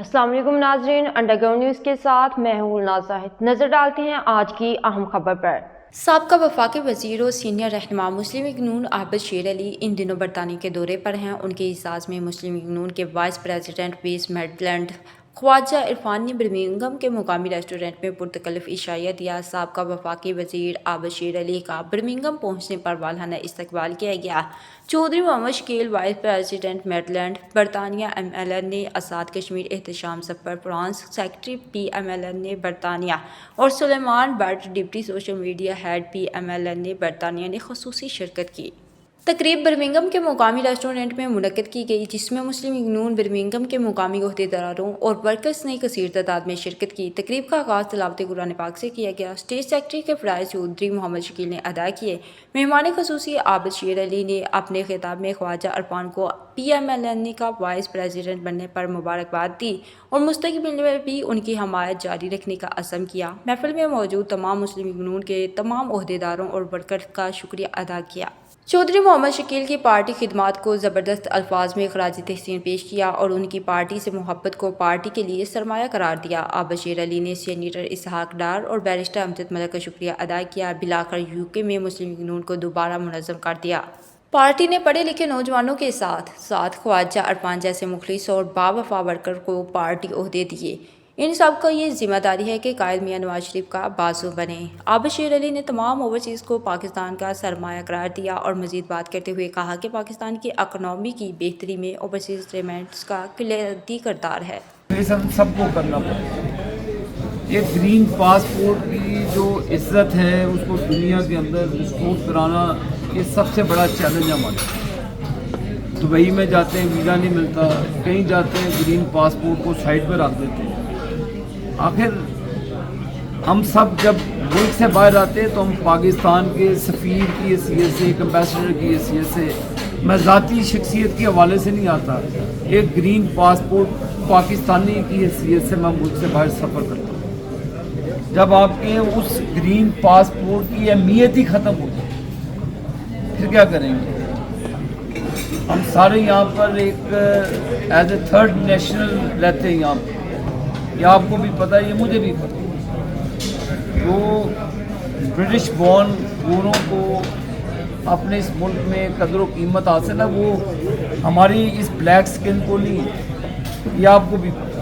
अस्सलाम वालेकुम नाजरीन, अंडरग्राउंड न्यूज़ के साथ मैं हूँ नाज़ाहिद। नज़र डालते हैं आज की अहम खबर पर। साबका वफाकी वज़ीर और सीनियर रहनुमा मुस्लिम लीग नून आबिद शेर अली इन दिनों बरतानिया के दौरे पर हैं। उनके इज़ाज़ में मुस्लिम लीग नून के vice president West Midland Khawaja Irfan ने बर्मिंघम के मुकामी रेस्टोरेंट में पुरतकल्लुफ़ इशाया दिया। साबका वफाकी वज़ीर आबिद शेर अली का बर्मिंघम पहुँचने पर वालहाना इस्तकबाल किया गया। Chaudhry Mohammad Shakeel vice president Midland बरतानिया MLN ने Azad Kashmir Ehtesham Safar France secretary PMLN ने बरतानिया और Suleman Butt deputy social media head PMLN ने बरतानिया ने ख़ुसूसी शिरकत की। तकरीब बर्मिंघम के मुकामी रेस्टोरेंट में मुनक्किद की गई, जिसमें मुस्लिम लीग नून बर्मिंघम के मुकामी ओहदेदारों और वर्कर्स ने कसीर तादाद में शिरकत की। तकरीब का आगाज़ तिलावत कुरान पाक से किया गया। स्टेज सेक्रेटरी के फ़राइज़ चौधरी मोहम्मद शकील ने अदा किए। मेहमान ख़ुसूसी आबिद शेर अली ने अपने खिताब में ख्वाजा इरफान को PMLN का वाइस प्रेसिडेंट बनने पर मुबारकबाद दी और मुस्तक़बिल में भी उनकी हमायत जारी रखने का अज़्म किया। महफिल में मौजूद तमाम मुस्लिम लीग नून के तमाम ओहदेदारों और वर्कर्स का शुक्रिया अदा किया। चौधरी मोहम्मद शकील की पार्टी खिदमात को ज़बरदस्त अल्फाज में खराज तहसीन पेश किया और उनकी पार्टी से मोहब्बत को पार्टी के लिए सरमाया करार दिया। आबिद शेर अली ने सीनेटर इसहाक डार और बैरिस्टर अमजद मलिक का शुक्रिया अदा किया। बिलाकर UK में मुस्लिम लीग नून को दोबारा मुनज़्ज़म कर दिया। पार्टी ने पढ़े लिखे नौजवानों के साथ ख्वाजा इरफान जैसे मुखलिस और बावफा वर्कर को पार्टी ओहदे दिए। इन सब को ये जिम्मेदारी है कि कायद मियां नवाज शरीफ का बाजू बने। आबिद शेर अली ने तमाम ओवरसीज़ को पाकिस्तान का सरमाया करार दिया और मज़ीद बात करते हुए कहा कि पाकिस्तान की इकनॉमी की बेहतरी में ओवरसीज़ पेमेंट्स का किलियाती किरदार है। सबको करना पड़ेगा। ये ग्रीन पासपोर्ट की जो इज्जत है उसको दुनिया के अंदर रिस्टोर कराना, ये सबसे बड़ा चैलेंज है हमारा। दुबई में जाते हैं वीज़ा नहीं मिलता, कहीं जाते हैं ग्रीन पासपोर्ट को साइड पर रख देते हैं। आखिर हम सब जब मुल्क से बाहर आते हैं तो हम पाकिस्तान के सफ़ीर की हैसियत से, एक एम्बेसडर की हैसियत से, मैं ज़ाती शख्सियत के हवाले से नहीं आता, एक ग्रीन पासपोर्ट पाकिस्तानी की हैसियत से मैं मुल्क से बाहर सफ़र करता हूँ। जब आपके उस ग्रीन पासपोर्ट की अहमियत ही ख़त्म हो गई फिर क्या करेंगे? हम सारे यहाँ पर एक एज ए थर्ड नेशनल रहते हैं यहाँ पर, ये आपको भी पता है, ये मुझे भी पता है। तो ब्रिटिश बॉर्न गोरों को अपने इस मुल्क में कदर व कीमत हासिल है, वो हमारी इस ब्लैक स्किन को नहीं है, ये आपको भी पता है।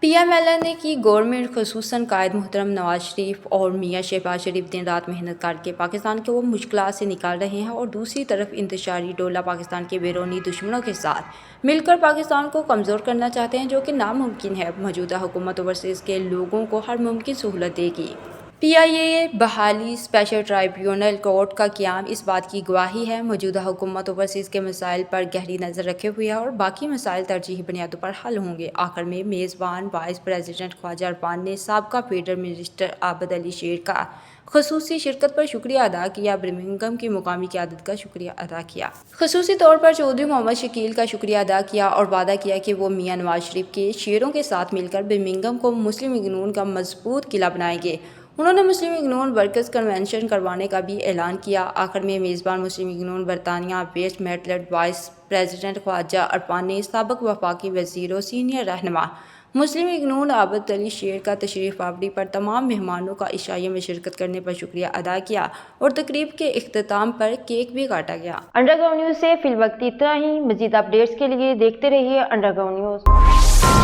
PMLN ने की गवर्नमेंट ख़ुसूसन कायद मोहतरम नवाज शरीफ और मियाँ शहबाज शरीफ दिन रात मेहनत करके पाकिस्तान को वो मुश्किलात से निकाल रहे हैं और दूसरी तरफ इंतशारी डोला पाकिस्तान के बैरूनी दुश्मनों के साथ मिलकर पाकिस्तान को कमज़ोर करना चाहते हैं, जो कि नामुमकिन है। मौजूदा हुकूमत ओवरसीज़ के लोगों को हर मुमकिन सहूलत देगी। PIA बहाली स्पेशल ट्राइब्यूनल कोर्ट का क़याम इस बात की गवाही है। मौजूदा हुकूमत ओवरसीज़ के मसाइल पर गहरी नज़र रखे हुए है और बाकी मसाइल तरजीही बुनियादों पर हल होंगे। आखिर में मेज़बान वाइस प्रेसिडेंट ख्वाजा इरफान ने साबका फेडरल मिनिस्टर आबिद अली शेर का ख़ुसूसी शिरकत पर शुक्रिया अदा किया। बर्मिंघम की मुकामी क़यादत का शुक्रिया अदा किया। ख़ुसूसी तौर पर चौधरी मोहम्मद शकील का शुक्रिया अदा किया और वादा किया कि वो मियाँ नवाज शरीफ के शेरों के साथ मिलकर बर्मिंघम को मुस्लिम लीग नून का मजबूत किला बनाएंगे। उन्होंने मुस्लिम लीग नून वर्कर्स कन्वेंशन करवाने का भी ऐलान किया। आखिर में मेज़बान मुस्लिम लीग नून बरतानिया West Midland vice president Khawaja Irfan ने साबिक वफाकी वज़ीर और सीनियर रहनुमा मुस्लिम लीग नून आबिद अली शेर का तशरीफ़ आवरी पर तमाम मेहमानों का इशाये में शिरकत करने पर शुक्रिया अदा किया और तकरीब के इख्तिताम पर केक भी काटा गया। अंडरग्राउंड न्यूज़ से फिलवक्त इतना ही। मज़ीद अपडेट्स के लिए देखते रहिए अंडरग्राउंड न्यूज़।